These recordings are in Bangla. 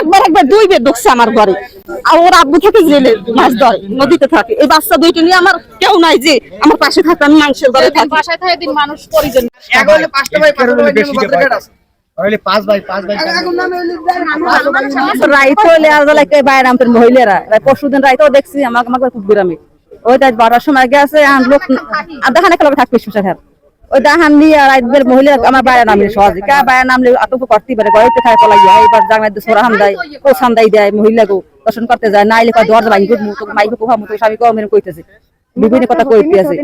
একবার দুই বের ঢুকছে আমার ঘরে। আর ওর আব্বু থেকে জেলে মাছ ধরে, নদীতে থাকে। এই বাচ্চা দুইটা নিয়ে আমার কেউ নাই যে আমার পাশে থাকে, আমি মানুষের ঘরে থাকি। বাসায় থাকে দিন মানুষ পরিজন মহিলারা পরশুদিন রাইতেও দেখছি আমাকে খুব গ্রামে ওইটা বারোর সময় গেছে লোক দেখানে খেলা থাকবে সুসার ওই দেখান নিয়ে রাইতের মহিলা আমার বাইরে নামলে সহজে কা বাইরে নামলে আতঙ্ক করতে পারে গড়াইতে থাকে পলাইয়া এইবার জামাই সোরাহান দেয় কোসান দেয় মহিলাকে দর্শন করতে যায় নাইলে দরজা ভাঙি মাইকে কোহা মতো স্বামী মেরে কইতেছে বিভিন্ন কথা কইতে আছে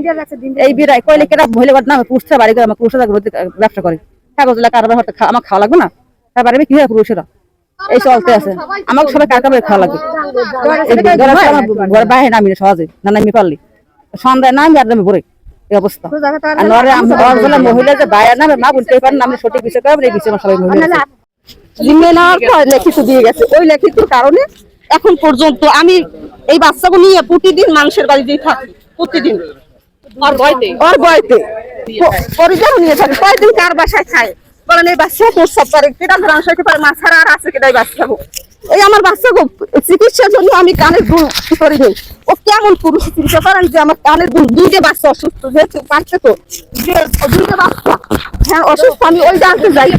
এই বিরাই কইলে কেনা মহিলা না পুষতে বাড়ি করে আমার পুরুষরা ব্যবসা করে কাগজ কারবার হতে আমার খাওয়া লাগবে না তারপরে আমি কি হয় পুরুষেরা এই চলতে আছে আমাকে সবাই কারবার খাওয়া লাগবে বাইরে নামি সহজে না নামি পারলি সন্ধ্যায় নামি আর নামি ভরে এই অবস্থা মহিলা যে বাইরে নামে মা বলতে পারেন আমি সঠিক বিষয় করবো এই বিষয়ে সবাই মহিলা লিখিত দিয়ে গেছে ওই লিখিতর কারণে এখন পর্যন্ত আমি এই বাচ্চাগুলো নিয়ে প্রতিদিন মানুষের বাড়িতেই থাকি প্রতিদিন ওর বয়তে পরিবার নিয়ে থাকি কয়েকদিন কার বাসায় খায় বলেন এই বাচ্চা প্রস্রাব করে কেটা ধ্বংস হতে পারে মা ছাড়া আর আছে কেটাই বাচ্চা এই আমার বাচ্চা চিকিৎসার জন্য আমি কানের দুল করি নেই ও কেমন পুরুষ চিকিৎসা করেন যে আমার কানের দুল দুইটা বাচ্চা অসুস্থ যেহেতু পারছে তো যে দুইটা বাচ্চা হ্যাঁ অসুস্থ আমি ওই জানতে যাই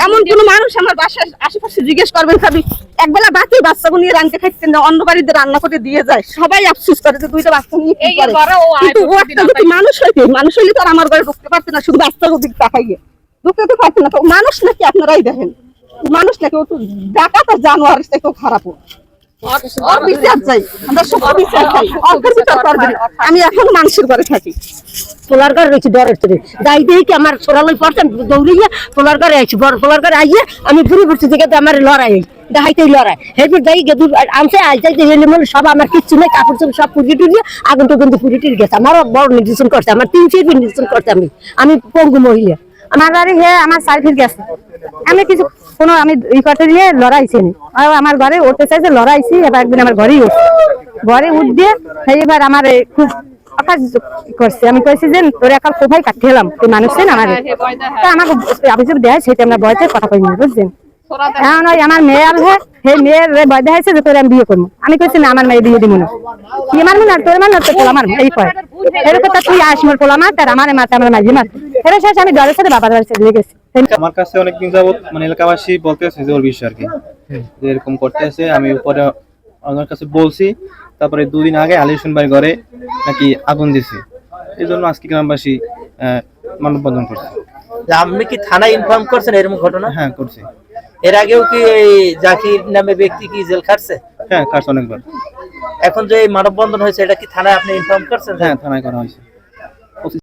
এমন কোনো মানুষ আমার বাসায় আশেপাশে জিজ্ঞেস করবেন খাবি একবেলা বাকি বাচ্চাগুলো নিয়ে রান্না খাইতেন না অন্য বাড়িতে রান্না করে দিয়ে যায় সবাই আফসোস করে যে দুইটা বাচ্চা নিয়ে কি করে কিন্তু ও একটা যদি মানুষ হইলে তো আর আমার ঘরে ঢুকতে পারছে না শুধু বাচ্চার দিক তাকাইয়ে ঢুকতে তো পারছে না তো মানুষ নাকি আপনারাই দেখেন মানুষ নাকি ও তো ডাকাত আর জানোয়ার থেকে খারাপ আমি এখন মানুষের ঘরে থাকি পোলার ঘরে রয়েছি ডরের থেকে যাই দিয়ে কি আমার সোরালই পড়ছেন দৌড়িয়ে পোলার ঘরে আইছি বড় পোলার ঘরে আইয়ে আমি ঘুরে ঘুরছি দিকে আমার লড়াই দেখাইতেই লড়াই এরপর যাই গে আমছে আজ যাইতে গেলে মনে সব আমার কিচ্ছু নেই কাপড় চোপড় সব পুড়িয়ে টুড়িয়ে আগুন টুগুন পুড়িয়ে গেছে আমার বড় নির্দেশন করছে আমার 3 নির্দেশন করছে আমি পঙ্গু মহিলা আমার বাড়ি হে আমার সার্ভিস গেছে আমি কিছু কোনো আমি ই করতে দিয়ে লড়াইছি আমার ঘরে উঠতে চাইছে লড়াইছি এবার একদিন আমার ঘরেই ঘরে উঠ দিয়ে এবার আমার খুব করছে আমি কইছি যে তোর একাল কোথায় কাটতে এলাম তুই মানুষ না আমার আমাকে অভিযোগ দেয় সেটা আমরা বয়সে কথা কইনি বুঝছেন এখন ওই আমার মেয়ে আসবে সেই মেয়ের ভয় দেখাইছে যে তোর আমি বিয়ে করবো আমি কইছি না আমার মেয়ে বিয়ে দিব না বিয়ে মারবো না তোর মানে তোর আমার এই কয় এরকম তুই আস মোর পোলা মার তার আমার মাথা আমার মাঝে মার এর শেষ আমি ডরের সাথে বাবার বাড়ি চলে গেছি আমার কাছে অনেকদিন যাবত মানে এলাকাবাসী বলতেছে যে ওর বিষয় আর কি যে এরকম করতেছে আমি উপরে আমার কাছে বলছি তারপরে 2 দিন আগে আলিশন ভাই ঘরে নাকি আগুন দিছে এই জন্য আজকে গ্রামবাসী মানববন্ধন করছে। আপনি কি থানায় ইনফর্ম করছেন এরকম ঘটনা? হ্যাঁ করছি। এর আগেও কি এই জাকির নামে ব্যক্তি কি জেল খাটছে? হ্যাঁ খাটছে অনেকবার। এখন যে মানববন্ধন হয়েছে এটা কি থানায় আপনি ইনফর্ম করছেন? হ্যাঁ থানায় করা হয়েছে।